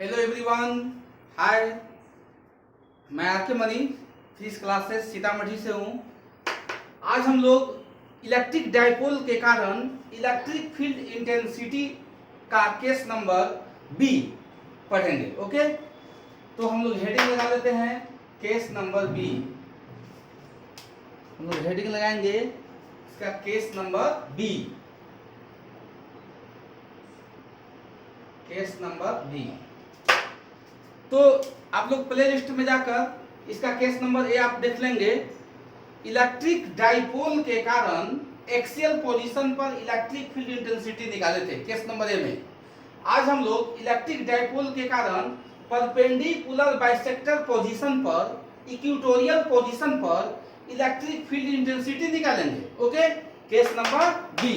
Hello everyone, हाय। मैं आके money physics classes Sitamarhi से हूँ। आज हम लोग इलेक्ट्रिक डाइपोल के कारण इलेक्ट्रिक फील्ड इंटेंसिटी का केस नंबर बी पढ़ेंगे। ओके, तो हम लोग हेडिंग लगा लेते हैं केस नंबर बी। हम लोग हेडिंग लगाएंगे इसका case number B. Case number B. तो आप लोग प्ले लिस्ट में जाकर इसका केस नंबर ए आप देख लेंगे। इलेक्ट्रिक डाइपोल के कारण एक्सियल पोजीशन पर इलेक्ट्रिक फील्ड इंटेंसिटी निकाले थे केस नंबर ए में। आज हम लोग इलेक्ट्रिक डाइपोल के कारण परपेंडिकुलर बाइसेक्टर पोजीशन पर, इक्वेटोरियल पोजीशन पर इलेक्ट्रिक फील्ड इंटेंसिटी निकालेंगे। Okay, case number B.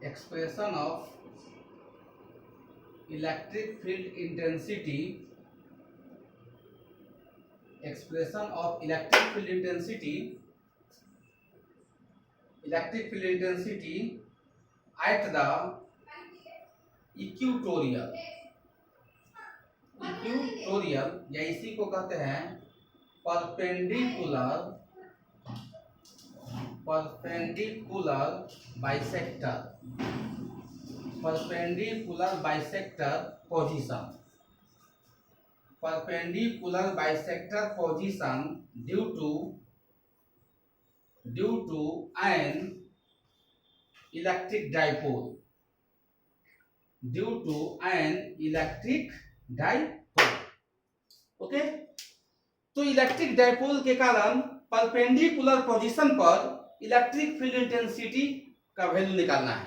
expression of electric field intensity, expression of electric field intensity at the equatorial या इसी को कहते हैं perpendicular bisector position due to an electric dipole okay, तो electric dipole के कारण perpendicular position पर इलेक्ट्रिक फील्ड इंटेंसिटी का वैल्यू निकालना है।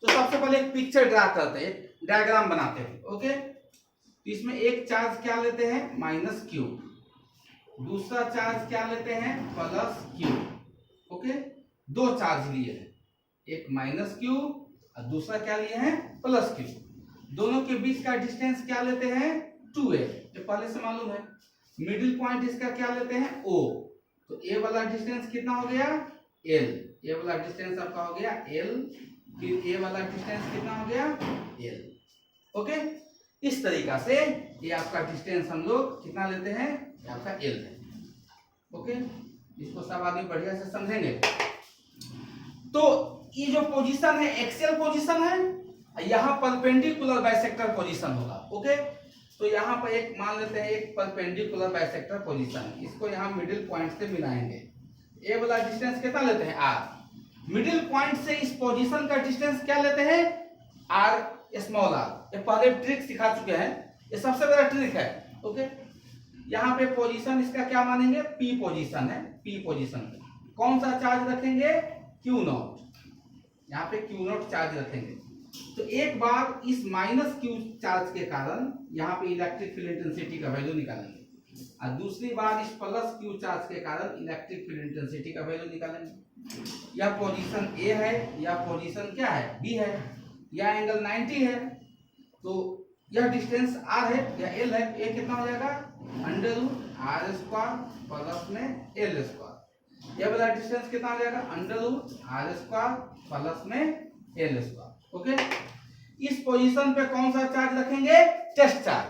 तो सबसे पहले एक पिक्चर ड्रा करते हैं, डायग्राम बनाते हैं। ओके, तो इसमें एक चार्ज क्या लेते हैं, माइनस क्यू। दूसरा चार्ज क्या लेते हैं, प्लस क्यू। ओके, दो चार्ज लिए हैं, एक माइनस क्यू और दूसरा क्या लिए हैं, प्लस क्यू। दोनों के बीच का डिस्टेंस क्या लेते हैं, 2a, जो पहले से मालूम है। मिडिल पॉइंट इसका क्या लेते हैं, o। तो a वाला डिस्टेंस कितना हो गया, l। a वाला डिस्टेंस आपका हो गया l, फिर a वाला डिस्टेंस कितना हो गया, l। ओके, इस तरीका से ये आपका डिस्टेंस हम लोग कितना लेते हैं, ये आपका l है। ओके, इसको सब आदमी बढ़िया से समझेंगे। तो ये जो पोजीशन है एक्सियल पोजीशन है, यहाँ परपेंडिकुलर बाइसेक्टर पोजीशन होगा। ओके, तो यहाँ पर एक मान लेते हैं एक परपेंडिकुलर बाइसेक्टर पोजीशन, इसको यहाँ मिडिल पॉइंट से मिलाएंगे। ए वाला डिस्टेंस कितना लेते हैं, r। मिडिल पॉइंट से इस पोजीशन का डिस्टेंस क्या लेते हैं, r स्मॉल r। ये पहले ट्रिक सिखा चुके हैं, ये सबसे बड़ा ट्रिक है। ओके, यहाँ पे पोजीशन इसका क्या मानेंगे, p पोजीशन है। p पोजीशन कौन सा चार्ज रखेंगे, Q0। यहाँ पे Q0 चार्ज रखेंगे। तो एक बार इस माइनस क्यू चार्ज के कारण यहाँ पे इलेक्ट्रिक फील्ड इंटेंसिटी का वैल्यू निकालेंगे, और दूसरी बार इस प्लस क्यू चार्ज के कारण इलेक्ट्रिक फील्ड इंटेंसिटी का वैल्यू निकालेंगे। यह पोजीशन ए है, या पोजीशन क्या है, बी है, या एंगल 90 है। तो यह डिस्टेंस आर है या एल है, ये कितना हो जाएगा, √r² प्लस में l²। यह वाला डिस्टेंस कितना हो जाएगा, √r² प्लस में l²। ओके, इस पोजीशन पे कौन सा चार्ज रखेंगे, टेस्ट चार्ज।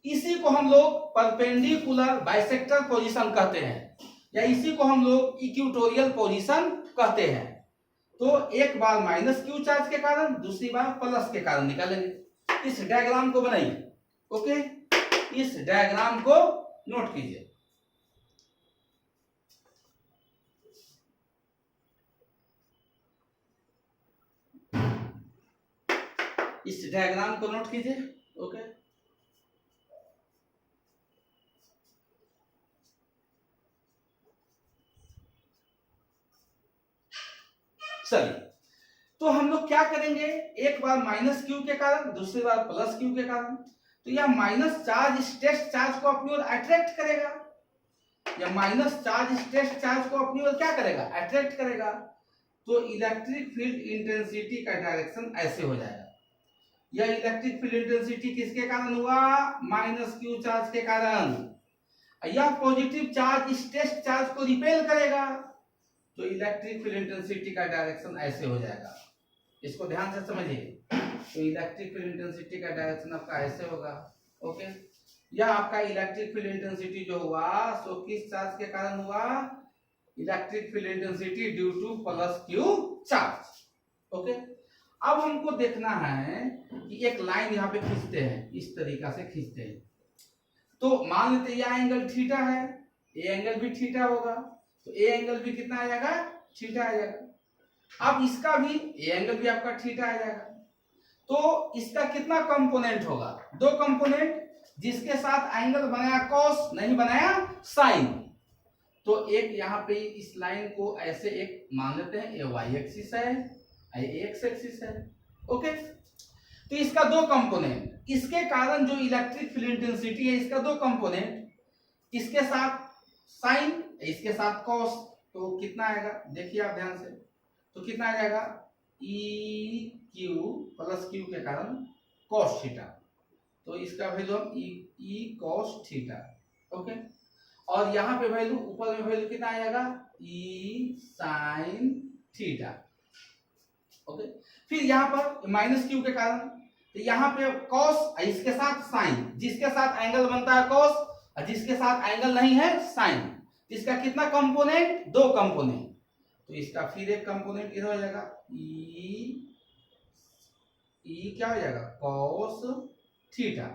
इसी को हम लोग परपेंडिकुलर बाइसेक्टर पोजीशन कहते हैं, या इसी को हम लोग इक्वेटोरियल पोजीशन कहते हैं। तो एक बार माइनस क्यू चार्ज के कारण, दूसरी बार प्लस के कारण निकालेंगे। इस डायग्राम को बनाइए। ओके, इस डायग्राम को नोट कीजिए। इस डायग्राम को नोट कीजिए। ओके, चलिए, तो हम लोग क्या करेंगे, एक बार माइनस क्यू के कारण, दूसरी बार प्लस क्यू के कारण। तो यह माइनस चार्ज इस टेस्ट चार्ज को अपनी ओर अट्रैक्ट करेगा, या माइनस चार्ज इस टेस्ट चार्ज को अपनी ओर क्या करेगा, अट्रैक्ट करेगा। तो इलेक्ट्रिक फील्ड इंटेंसिटी का डायरेक्शन ऐसे हो जाएगा। यह इलेक्ट्रिक फील्ड इंटेंसिटी किसके कारण हुआ, माइनस क्यू चार्ज के कारण। यह पॉजिटिव चार्ज इस टेस्ट चार्ज को रिपेल करेगा, तो इलेक्ट्रिक फील्ड इंटेंसिटी का डायरेक्शन ऐसे हो जाएगा। इसको ध्यान से समझिए। तो इलेक्ट्रिक फील्ड इंटेंसिटी का डायरेक्शन आपका ऐसे होगा। ओके, यह आपका इलेक्ट्रिक फील्ड इंटेंसिटी जो हुआ सो किस चार्ज के कारण हुआ? Electric field intensity due two plus Q charge. Okay, अब हमको देखना है कि एक लाइन यहाँ पे खींचते हैं, इस तरीका से खींचते हैं। तो मान लेते यह एंगल थीटा है, ये एंगल भी थीटा होगा, तो ए एंगल भी कितना आ जाएगा? थीटा आ जाएगा। अब इसका भी ए एंगल भी आपका थीटा आ जाएगा। तो इसका कितना कंपोनेंट होगा? दो कंपोनेंट, जिसके साथ एंगल बनाया कॉस, नहीं बनाया साइन। तो एक यहाँ पे इस लाइन को ऐसे एक मान लेते हैं, ये वाई एक्सिस है, ये एक्स एक्सिस है। ओके, तो इसका दो कंपोनेंट, इसके कारण जो इलेक्ट्रिक फील्ड इंटेंसिटी है इसका दो कंपोनेंट, इसके साथ साइन, इसके साथ कॉस। तो कितना आएगा देखिए आप ध्यान से, तो कितना आ जाएगा? ई क्यू प्लस क्यू के कारण कॉस थीटा, तो इसका वैल्यू हम ई कॉस थीटा। ओके, और यहाँ पे वैल्यू ऊपर में वैल्यू कितना आ जाएगा? ई साइन थीटा। ओके, फिर यहाँ पर माइनस क्यू के कारण, तो यहाँ पे कॉस, इसके साथ साइन, जिसके साथ एंगल बनता है कॉस और जिसके साथ एंगल नहीं है साइन। इसका कितना कंपोनेंट? दो कंपोनेंट। तो इसका फिर एक कंपोनेंट इधर हो जाएगा, ई क्या हो जाएगा? कॉस थीटा,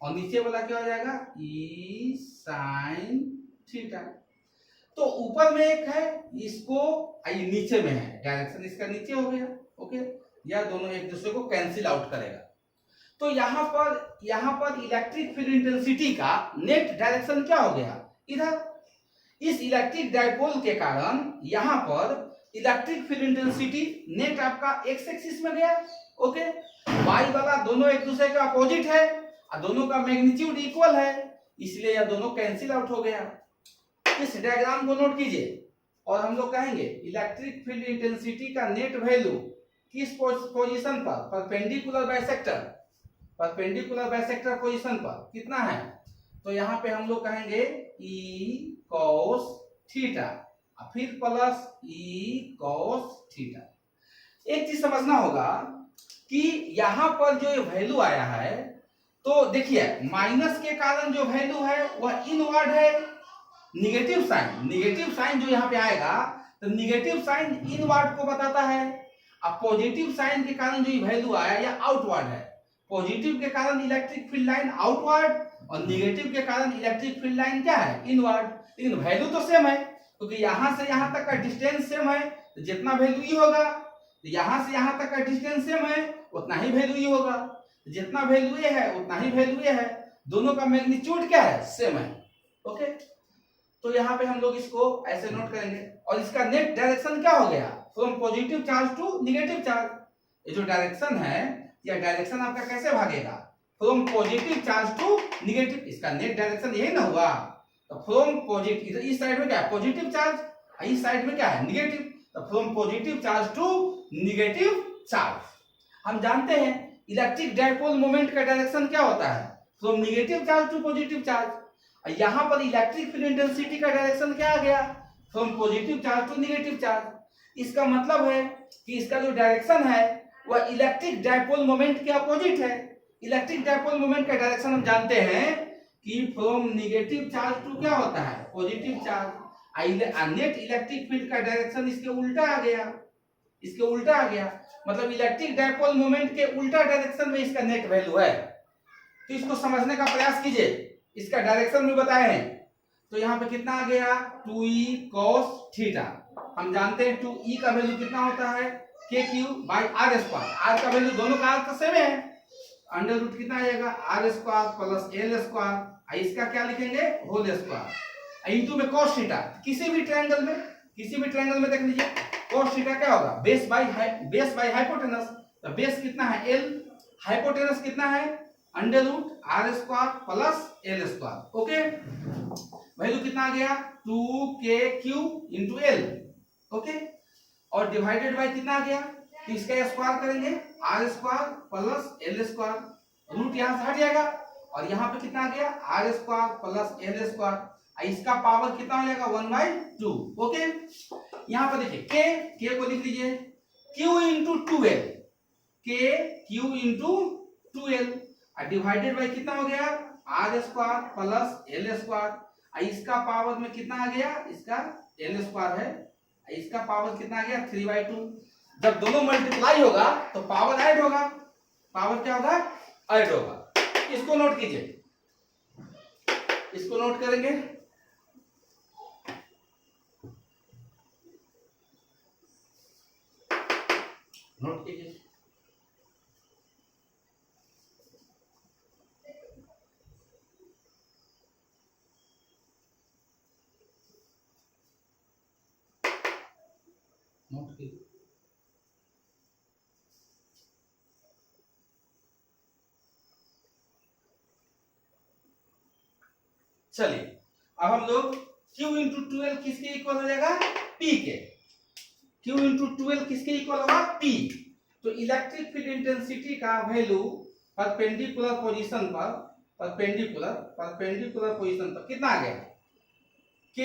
और नीचे वाला क्या हो जाएगा? ई साइन थीटा। तो ऊपर में एक है, इसको ये नीचे में है, डायरेक्शन इसका नीचे हो गया। ओके, यह दोनों एक दूसरे को कैंसिल आउट करेगा। तो यहाँ पर इलेक्ट्रिक फील्ड इंटेंसिटी का नेट डायरेक्शन क्या हो गया? इधर। इस इलेक्ट्रिक डायपोल के कारण यहाँ पर इलेक्ट्रिक फील्ड इंटेंसिटी नेट आपका एक्स एक्सिस में गया। ओके, वाई वाला दोनों एक दूसरे का अपोजिट है और दोनों का मैग्नीट्यूड इक्वल है, इसलिए यह दोनों कैंसिल आउट हो गया। इस डायग्राम को नोट कीजिए और हम लोग कहेंगे इलेक्ट्रिक फील्ड इंटेंसिटी का नेट वैल्यू किस पोजीशन पर? परपेंडिकुलर बाइसेक्टर पोजीशन पर कितना है? तो यहाँ पे हम लोग कहेंगे ई कॉस थीटा, फिर प्लस ई कॉस थीटा। एक चीज समझना होगा कि यहाँ पर जो वैल्यू आया है, तो देखिए माइनस के कारण जो वैल्यू है वह इनवर्ड है। निगेटिव साइन जो यहाँ पे आएगा, तो निगेटिव साइन इनवर्ड को बताता है। अब पॉजिटिव साइन के कारण जो वैल्यू आया यह आउटवर्ड है। पॉजिटिव के कारण इलेक्ट्रिक फील्ड लाइन आउटवर्ड और निगेटिव के कारण इलेक्ट्रिक फील्ड लाइन क्या है? इनवर्ड। लेकिन वैल्यू तो सेम है, क्योंकि यहां से यहां तक का डिस्टेंस सेम है, तो जितना वैल्यू ई होगा, तो यहां से यहां तक का डिस्टेंस सेम है, उतना ही वैल्यू ई होगा। जितना वैल्यू ए है उतना ही वैल्यू ए है, दोनों का मैग्नीट्यूड क्या है? सेम है। ओके, तो यहाँ पे हम लोग इसको ऐसे नोट करेंगे। और इसका नेट डायरेक्शन क्या हो गया? From positive charge to negative charge. ये जो डायरेक्शन है, यह डायरेक्शन आपका कैसे भागेगा? From positive charge to negative. इसका नेट डायरेक्शन यही ना हुआ। तो फ्रॉम पॉजिटिव, इस साइड में क्या है? पॉजिटिव चार्ज, इस साइड में क्या है? निगेटिव। तो from positive charge to negative charge. हम जानते हैं इलेक्ट्रिक डायपोल मोमेंट का डायरेक्शन क्या होता है? From negative charge to positive charge. यहाँ पर इलेक्ट्रिक फील्ड इंटेंसिटी का डायरेक्शन क्या आ गया? From positive charge to negative charge. इसका मतलब है कि इसका जो डायरेक्शन है वह इलेक्ट्रिक डायपोल मोमेंट के अपोजिट है। इलेक्ट्रिक डायपोल मोमेंट का डायरेक्शन हम जानते हैं कि फ्रॉम निगेटिव चार्ज टू क्या होता है? Positive charge. Net electric field का डायरेक्शन इसके उल्टा आ गया, इसके उल्टा आ गया। मतलब इलेक्ट्रिक डायपोल मोमेंट के उल्टा डायरेक्शन में इसका नेट वैल्यू है। तो इसको समझने का प्रयास कीजिए, इसका डायरेक्शन भी बताए हैं। तो यहाँ पे कितना आ गया? 2e cos theta. हम जानते हैं 2e का वैल्यू कितना होता है? kq/r²। r का वैल्यू दोनों का r का सेम है, अंडर रूट कितना आ जाएगा? r² plus l²। इसका क्या लिखेंगे? होल स्क्वायर इंटू में cos थीटा। किसी भी ट्रायंगल में देख लीजिए cos थीटा क्या होगा? Base by hypotenuse. तो बेस कितना है? l, हाइपोटेनस कितना है? Under root r² plus l²। Okay, value कितना आ गया? 2kq into l। ओके, और डिवाइडेड बाय कितना आ गया? तो इसका स्क्वायर करेंगे, r² प्लस l²। रूट यहां से हट जाएगा और यहाँ पे कितना आ गया? r² plus l²। इसका पावर कितना हो जाएगा 1/2। ओके, यहां पर देखिए के को लिख लीजिए Q इंटू 2L, के Q into 2L divided by कितना हो गया R square plus L square. इसका पावर में कितना आ गया, इसका L स्क्वायर है, इसका पावर कितना आ गया 3/2। जब दोनों मल्टीप्लाई होगा तो पावर ऐड होगा, पावर क्या होगा ऐड होगा। इसको नोट कीजिए, इसको नोट करेंगे। नोट कीजिए, नोट कीजिए। चलिए अब हम लोग Q इंटू 12 किसके इक्वल हो जाएगा P के। Q इंटू 12 किसके इक्वल होगा P। तो इलेक्ट्रिक फील्ड इंटेंसिटी का वैल्यू परपेंडिकुलर पोजीशन पर, परपेंडिकुलर पोजीशन पर कितना आ गया K,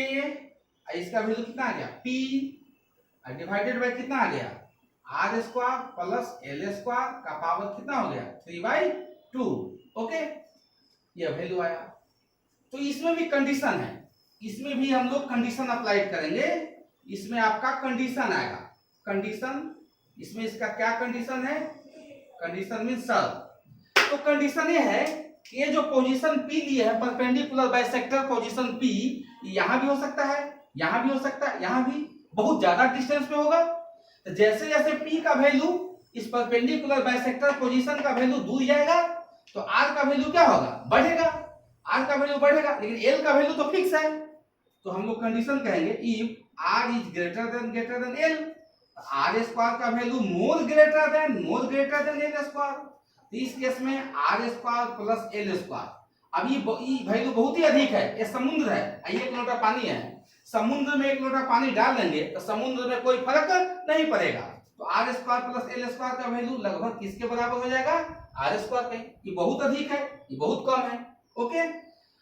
इसका वैल्यू कितना आ गया P डिवाइडेड बाय कितना आ गया R square plus L square का पावर कितना हो गया 3/2। ओके, ये वैल्यू आया। तो इसमें भी कंडीशन है, इसमें भी हम लोग कंडीशन अप्लाई करेंगे। इसमें आपका कंडीशन आएगा, कंडीशन इसमें इसका क्या कंडीशन है, कंडीशन मीन शर्त। तो कंडीशन ये है कि ये जो पोजीशन P लिया है परपेंडिकुलर बाइसेक्टर पोजीशन P, यहां भी हो सकता है, यहां भी हो सकता है, यहां भी बहुत ज्यादा डिस्टेंस पे होगा। तो जैसे जैसे P का वैल्यू इस परपेंडिकुलर बाइसेक्टर पोजीशन का वैल्यू दूर जाएगा तो R का वैल्यू क्या होगा बढ़ेगा, R का वैल्यू बढ़ेगा, लेकिन L का वैल्यू तो फिक्स है। तो हम लोग कंडीशन कहेंगे if R is greater than L, R square का value more greater than L square. तो इस केस में R square plus L square. अब ये वैल्यू बहुत ही अधिक है, ये समुद्र है, एक लोटा पानी है, समुद्र में एक लोटा पानी डाल देंगे तो समुद्र में कोई फर्क नहीं पड़ेगा। तो R square plus L square का वैल्यू लगभग किसके बराबर हो जाएगा R स्क्वायर के। ये बहुत अधिक है, ये बहुत कम है। ओके,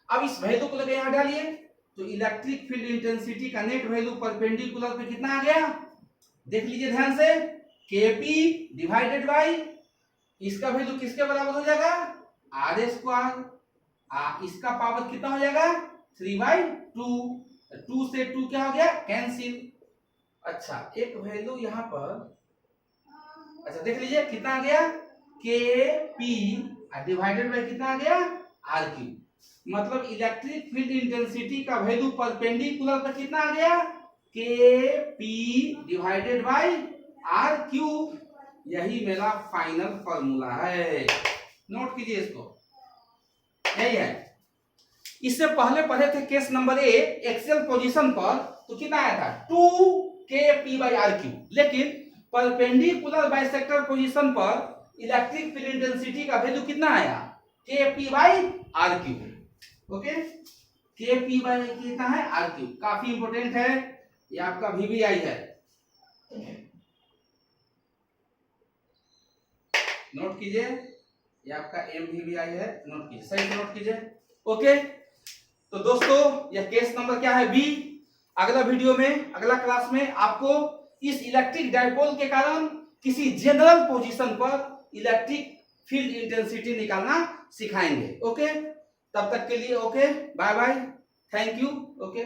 अब इस वैल्यू को लेकर यहां डालिए तो इलेक्ट्रिक फील्ड इंटेंसिटी का नेट वैल्यू परपेंडिकुलर पे कितना आ गया, देख लीजिए ध्यान से, Kp डिवाइडेड बाई इसका वैल्यू किसके बराबर हो जाएगा R स्क्वायर, इसका पावर कितना हो जाएगा 3/2। 2 से 2 क्या हो गया कैंसिल। अच्छा, एक वैल्यू यहां पर, अच्छा देख लीजिए कितना आ गया Kp डिवाइडेड बाई कितना आ गया Rq। मतलब इलेक्ट्रिक फील्ड इंटेंसिटी का वैल्यू परपेंडिकुलर पर कितना आ गया Kp डिवाइडेड बाई Rq। यही मेरा फाइनल फॉर्मूला है, नोट कीजिए इसको, यही है। इससे पहले पढ़े थे case number A axial position पर, तो कितना आया था 2Kp/Rq, लेकिन परपेंडिकुलर बाइसेक्टर पोजीशन पर इलेक्ट्रिक फील्ड इंटेंसिटी का वैल्यू कितना आया Kp/Rq। ओके, Kp कितना है Rq, काफी इंपोर्टेंट है, ये आपका VBI है, नोट कीजिए, ये आपका MVBI है, नोट कीजिए, सही से नोट कीजिए। ओके, तो दोस्तों यह केस नंबर क्या है बी। अगला वीडियो में, अगला क्लास में आपको इस इलेक्ट्रिक डायपोल के कारण किसी जनरल पोजीशन पर इलेक्ट्रिक फील्ड इंटेंसिटी निकालना सिखाएंगे। ओके, तब तक के लिए okay, bye bye, thank you. Okay.